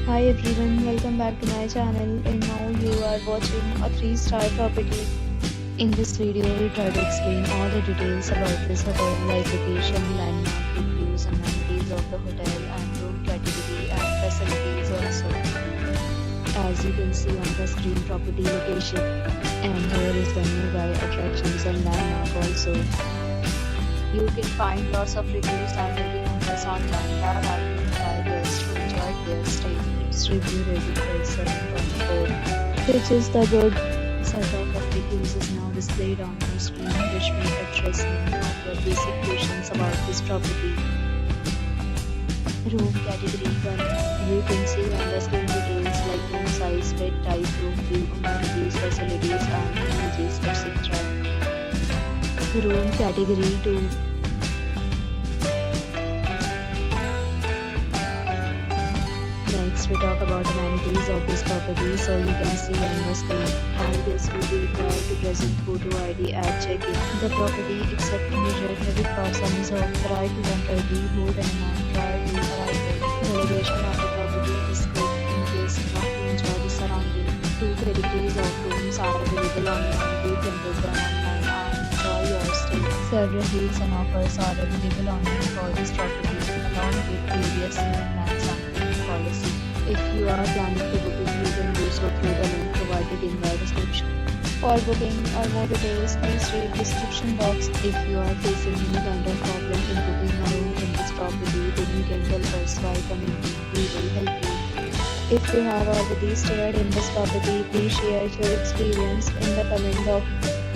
Hi everyone, welcome back to my channel and now you are watching a 3-star property. In this video, we try to explain all the details about this hotel like location, landmark, reviews, amenities of the hotel and room category and facilities also. As you can see on the screen, property location and here is the nearby attractions and landmark also. You can find lots of reviews and ratings online that have been by guests who enjoyed their stay. Its review rating is 7.4, which is the good. Set of reviews is now displayed on your screen, which may address many of your basic questions about this property. Room category 1. You can see on the screen details like room size, bed type, room view, amenities, facilities and images, etc. Room category 2. Next we talk about amenities of this property, so you can see on the screen. All guests will be required to present photo ID at check-in. The property, except major credit cards and reserve the right to enter the hold an amount prior to arrival. The location of the property is good in case you want to enjoy the surrounding. 2 categories of rooms are available online. You can book them online and enjoy your stay. Several deals and offers are available online for this property along with various plans and policy. If you are planning to book it, you can do so through the link provided in the description. For booking or more details, please read description box. If you are facing any kind of problem in booking a room in this property, then you can tell us by commenting. We will help you. If you have already stayed in this property, please share your experience in the comment box.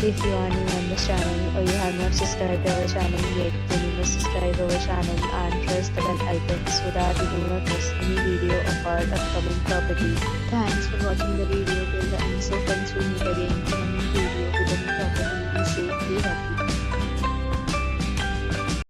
If you are new on this channel or you have not subscribed our channel yet, then you must subscribe our channel and press the bell icon so that you do not miss any video of our upcoming property. Thanks for watching the video till the end. So friends, we meet